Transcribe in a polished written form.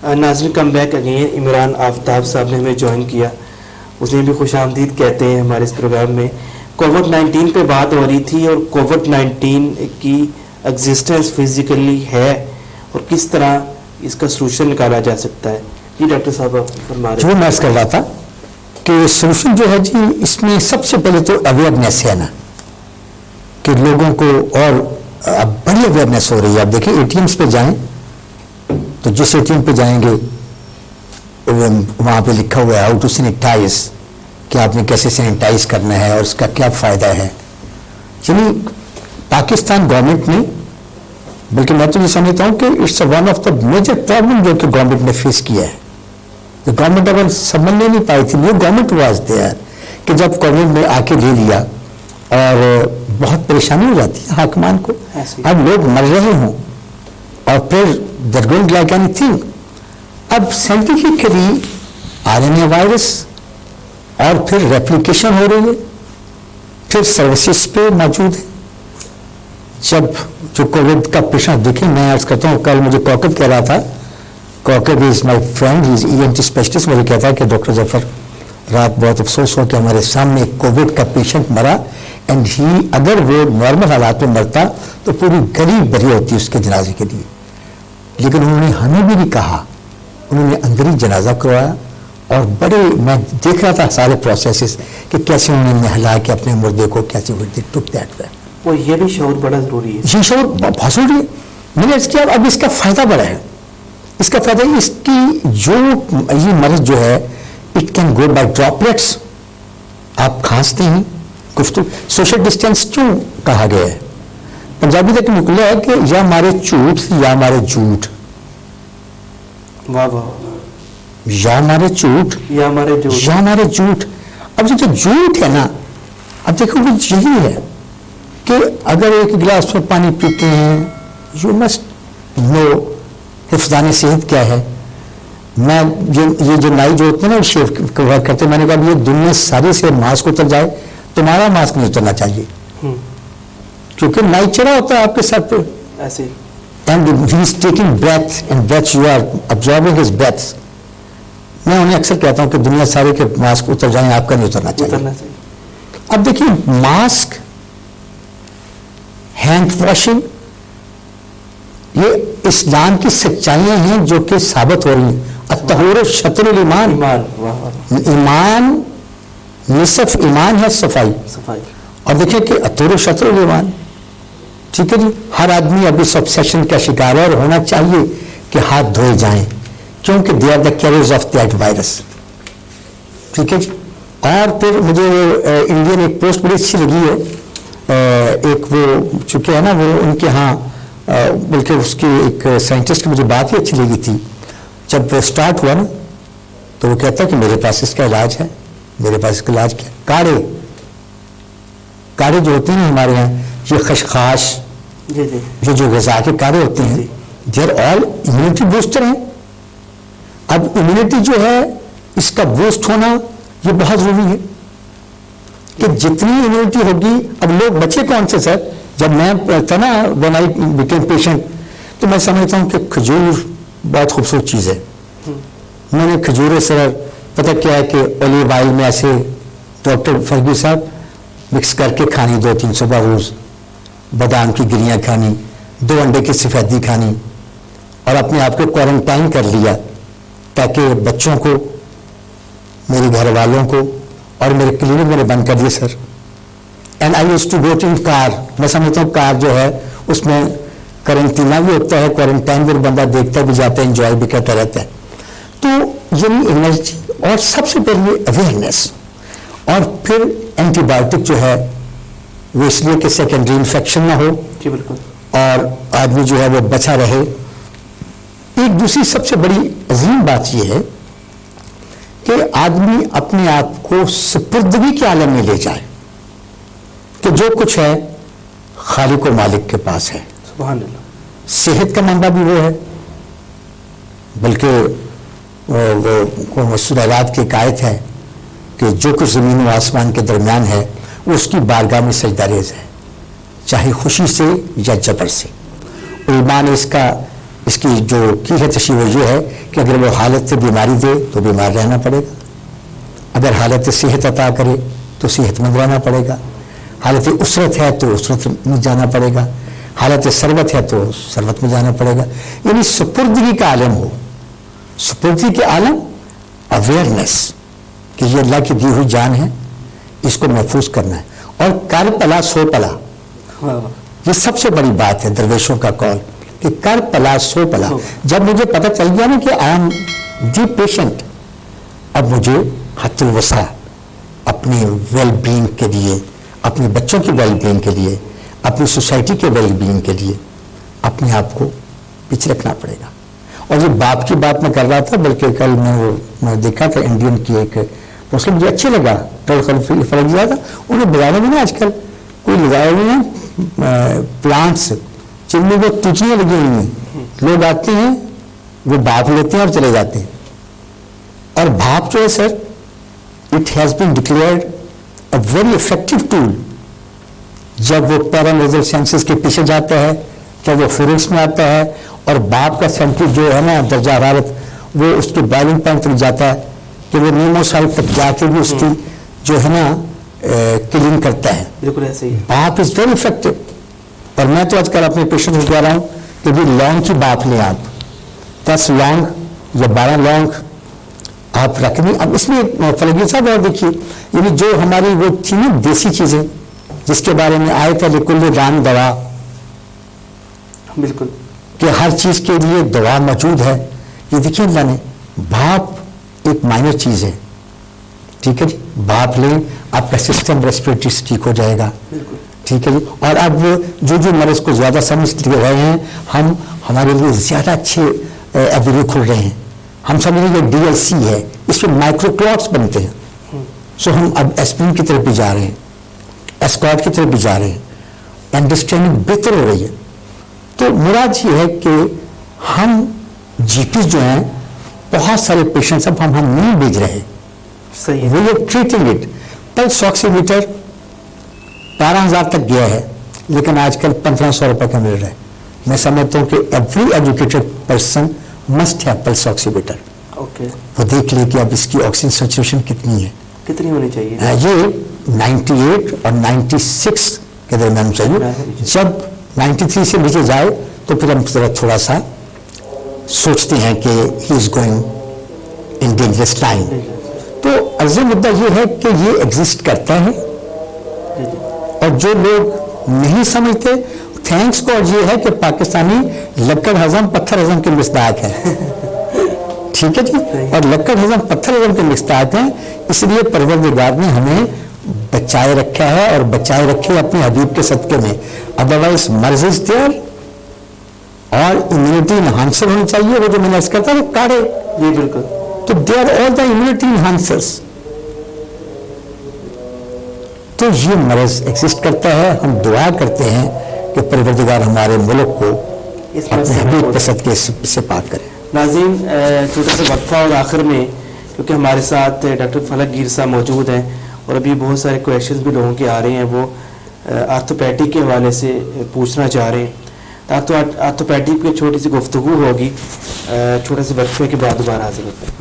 ناظرین come back again Imran آفتاب صاحب نے ہمیں جوائن کیا. اس نے بھی خوش آمدید کہتے ہیں ہمارے اس پروگرام میں. کووڈ-19 پہ بات ہو رہی تھی اور کووڈ-19 کی ایگزسٹنس فزیکلی ہے اور کس طرح اس کا سلوشن نکالا جا سکتا ہے. جی ڈاکٹر صاحب آپ فرما رہے جو میں کر رہا تھا کہ سلوشن جو ہے جی اس میں سب سے پہلے تو اویئرنیس ہے نا کہ لوگوں کو اور اب بڑی اویئرنیس ہو رہی ہے. اب دیکھیں اے ٹی ایمس پہ جائیں تو جس اے ٹی ایم پہ جائیں گے وہاں پہ لکھا ہوا ہے ہاؤ ٹو سینیٹائز کہ آپ نے کیسے سینیٹائز کرنا ہے اور اس کا کیا فائدہ ہے. یعنی پاکستان گورنمنٹ نے بلکہ میں تو یہ سمجھتا ہوں کہ it's one of the major problem جو کہ گورنمنٹ نے فیس کیا ہے. گورنمنٹ اگر سمجھ نہیں پائی تھی یہ گورنمنٹ واز دیئر کہ جب گورنمنٹ نے آ کے لے لیا اور بہت پریشانی ہو جاتی ہے حاکمان کو. اب لوگ مر رہے ہوں اور پھر they're going like anything. اب سائنٹیفکلی RNA وائرس اور پھر ریپلیکیشن ہو رہی ہے پھر سروسز پہ موجود ہے. جب جو کووڈ کا پیشنٹ دیکھیں میں عرض کرتا ہوں کل مجھے کوکب کہہ رہا تھا Kaukab is my friend he is ENT specialist. مجھے کہتا ہے کہ ڈاکٹر ظفر رات بہت افسوس ہوا کہ ہمارے سامنے کووڈ کا پیشنٹ مرا اینڈ ہی اگر وہ نارمل حالات میں مرتا تو پوری گلی بری ہوتی اس کے جنازے کے لیے. لیکن انہوں نے ہمیں بھی نہیں کہا, انہوں نے اندر ہی جنازہ کروایا اور بڑے میں دیکھ رہا تھا سارے پروسیسز کہ کیسے انہوں نے نہلا کے اپنے مردے کو کیسے ٹک دیٹ وے. وہ یہ بھی شعور بڑا ضروری ہے. یہ شعور بہت ضروری ہے. میں نے اس کیا اب اس کا فائدہ بڑا ہے. اس کا فائدہ اس کی جو یہ مرض جو ہے it can go by droplets. آپ کھانستے ہیں گفتگو سوشل ڈسٹینس کیوں کہا گیا ہے. پنجابی تک نکلا ہے کہ یا ہمارے چوٹ یا ہمارے جھوٹ. واہ واہ. یا ہمارے چوٹ یا ہمارے جھوٹ یا ہمارے جھوٹ. اب جو جھوٹ ہے نا اب دیکھو وہ یہی ہے کہ اگر ایک گلاس میں پانی پیتے ہیں یو مسٹ نو حفظان صحت کیا ہے. میں یہ جو نائی جو ہوتے ہیں نا شیو کور کرتے میں نے کہا یہ دنیا ساری سے ماسک اتر جائے تمہارا ماسک نہیں اترنا چاہیے کیونکہ نائی چڑھا ہوتا ہے آپ کے سر پہ ایسے and he is taking breath and breath you are absorbing his breath. میں انہیں اکثر کہتا ہوں کہ دنیا سارے کے ماسک اتر جائیں آپ کا نہیں اترنا چاہیے. اب دیکھیے ماسک ہینڈ واشنگ یہ اسلام کی سچائیاں ہیں جو کہ ثابت ہو رہی ہیں. الطہور شطر الایمان. ایمان نصف ایمان ہے صفائی. اور دیکھیں کہ الطہور شطر الایمان. ٹھیک ہے جی. ہر آدمی اب اس آبسیشن کا شکار ہے اور ہونا چاہیے کہ ہاتھ دھوئے جائیں کیونکہ they are the carriers of that virus. ٹھیک ہے جی. اور پھر مجھے انڈین ایک پوسٹ بڑی اچھی لگی ہے. ایک وہ چونکہ ہے نا وہ ان کے ہاں بلکہ اس کی ایک سائنٹسٹ کی مجھے بات ہی اچھی لگی تھی. جب وہ اسٹارٹ ہوا نا تو وہ کہتا کہ میرے پاس اس کا علاج ہے. میرے پاس اس کا علاج کیا کاڑے جو ہوتے ہیں ہمارے یہاں یہ خشخاش یہ جو غذا کے کاڑے ہوتے ہیں they are all immunity booster ہیں. اب امیونٹی جو ہے اس کا بوسٹ ہونا یہ بہت ضروری ہے کہ جتنی امیونٹی ہوگی. اب لوگ بچے کون سے سر جب میں تھا نا when I became patient تو میں سمجھتا ہوں کہ کھجور بہت خوبصورت چیز ہے. میں نے کھجورے سر پتہ کیا ہے کہ اولیو آئل میں ایسے ڈاکٹر فرگی صاحب مکس کر کے کھانی 2-3 صبح روز. بادام کی گریاں کھانی 2 انڈے کی سفیدی کھانی اور اپنے آپ کو کوارنٹائن کر لیا تاکہ بچوں کو میرے گھر والوں کو اور میرے کلینک میں نے بند کر دیا sir. And I use to go to car. میں سمجھتا ہوں کار جو ہے اس میں کرنٹینہ بھی ہوتا ہے کوارنٹائن بھی بندہ دیکھتا بھی جاتا ہے انجوائے بھی کرتا رہتا ہے. تو یہ انرجی اور سب سے پہلے اویئرنیس اور پھر اینٹی بایوٹک جو ہے وہ اس لیے کہ سیکنڈری انفیکشن نہ ہو اور آدمی جو ہے وہ بچا رہے. ایک دوسری سب سے بڑی عظیم بات یہ ہے کہ آدمی اپنے آپ کو سپردگی کے عالم میں لے جائے کہ جو کچھ ہے خالق و مالک کے پاس ہے. سبحان اللہ. صحت کا منبع بھی وہ ہے بلکہ وہ سورہ رات کی ایک آیت ہے کہ جو کچھ زمین و آسمان کے درمیان ہے وہ اس کی بارگاہ میں سجدہ ریز ہے چاہے خوشی سے یا جبر سے. علماء نے اس کا اس کی جو کی ہے تشریح وہ یہ ہے کہ اگر وہ حالت بیماری دے تو بیمار رہنا پڑے گا، اگر حالت صحت عطا کرے تو صحت مند رہنا پڑے گا، حالت اسرت ہے تو اسرت میں جانا پڑے گا، حالت ثروت ہے تو ثروت میں جانا پڑے گا. یعنی سپردگی کا عالم ہو، سپردگی کے عالم، اویئرنیس کہ یہ اللہ کی دی ہوئی جان ہے، اس کو محفوظ کرنا ہے. اور کر پلا سو پلا، یہ سب سے بڑی بات ہے درویشوں کا قول کہ کر پلا سو پلا. جب مجھے پتہ چل گیا نا کہ آئی ایم دی پیشنٹ، اب مجھے حد الوسع اپنی ویل بینگ کے لیے، اپنے بچوں کی ویل بینگ کے لیے، اپنی سوسائٹی کے ویل بینگ کے لیے اپنے آپ کو پیچھے رکھنا پڑے گا. اور یہ باپ کی بات میں کر رہا تھا، بلکہ کل میں دیکھا تھا انڈین کی ایک مسلم، مجھے اچھے لگا، فرق دیا تھا انہیں بازاروں میں نا آج کل کوئی لگائے ہوئے ہیں پلانٹس جن میں وہ تجیاں لگی ہوئی ہیں، لوگ آتے ہیں وہ بھاپ لیتے ہیں اور چلے جاتے ہیں. اور بھاپ جو ہے sir, it has been declared a very effective tool. جب وہ پیرانیزل سینسز کے پیچھے جاتا ہے، جب وہ فورنس میں آتا ہے اور بھاپ کا سینٹر جو ہے نا درجہ حرارت وہ اس کے بائلنگ پوائنٹ تک جاتا ہے کہ وہ نیموسائٹ تک جا کے بھی اس کی جو ہے نا کلنگ کرتا ہے. بالکل ایسے ہی بھاپ از ویری افیکٹو. اور میں تو آج کل اپنے پیشنٹ کو کہہ رہا ہوں کہ بھی لونگ کی بھاپ لیں آپ، 10 لونگ یا 12 لونگ آپ رکھ دیں. اب اس میں فلگی صاحب اور دیکھیے، یعنی جو ہماری وہ تھی نا دیسی چیزیں جس کے بارے میں آئے تھے لکل رام دوا، بالکل کہ ہر چیز کے لیے دوا موجود ہے. یہ دیکھیے اللہ نے بھاپ ایک مائنر چیز ہے، ٹھیک ہے جی، بھاپ لیں آپ کا سسٹم ریسپریٹری ٹھیک ہو جائے گا، ٹھیک ہے جی. اور اب جو مرض کو زیادہ سمجھ رہے ہیں ہم، ہمارے لیے زیادہ اچھے ایوینیو کھل رہے ہیں. ہم سمجھ رہے ہیں DLC ہے، اس میں مائکرو کلاٹس بنتے ہیں. سو ہم اب ایسپرین کی طرف بھی جا رہے ہیں، ایسکارٹ کی طرف بھی جا رہے ہیں، انڈرسٹینڈنگ بہتر ہو رہی ہے. تو مراد یہ ہے کہ ہم جی پی جو ہیں بہت سارے پیشنٹس اب ہم نہیں بھیج رہے، صحیح ہے. We are treating it. Pulse oximeter 12,000 تک گیا ہے لیکن آج کل 1,500 روپے کا مل رہا ہے. میں سمجھتا ہوں کہ every educated person must have pulse oximeter. Okay, وہ دیکھ لے کہ اب اس کی آکسیجن سیچوریشن کتنی ہے. کتنی ہونی چاہیے؟ یہ 98 اور 96 کے درمیان چاہیے. جب 93 سے نیچے جائے تو پھر ہم تھوڑا سا سوچتے ہیں کہ he is going in dangerous time. تو عرض مدعا یہ ہے کہ یہ ایگزسٹ کرتا ہے، اور جو لوگ نہیں سمجھتے تھینکس کو یہ ہے کہ پاکستانی لکڑ ہضم پتھر ہضم کے مصداق ہے. ٹھیک ہے جی، اور لکڑ ہضم پتھر ہضم کے مصداق ہیں. اس لیے پروردگار نے ہمیں بچائے رکھا ہے اور بچائے رکھے اپنے حبیب کے صدقے میں. ادروائز مرض از دیئر اور امیونٹی انہانسر ہونی چاہیے. وہ جو میں نے عرض کرتا وہ کاڑے، جی بالکل، تو دے آر آل دا امیونٹی انہانسرس. تو یہ مرض ایگزسٹ کرتا ہے. ہم دعا کرتے ہیں کہ پروردگار ہمارے ملک کو اپنے حبیب کے صدقے سے پاک کرے. ناظرین، چھوٹا سا وقفہ اور آخر میں، کیونکہ ہمارے ساتھ ڈاکٹر فلک گیر صاحب موجود ہیں اور ابھی بہت سارے کویشچنز بھی لوگوں کے آ رہے ہیں، وہ آرتھوپیڈک کے حوالے سے پوچھنا چاہ رہے ہیں. آرتھوپیڈک کی چھوٹی سی گفتگو ہوگی چھوٹے سے وقفے کے بعد دوبارہ حاضر ہوتے ہیں.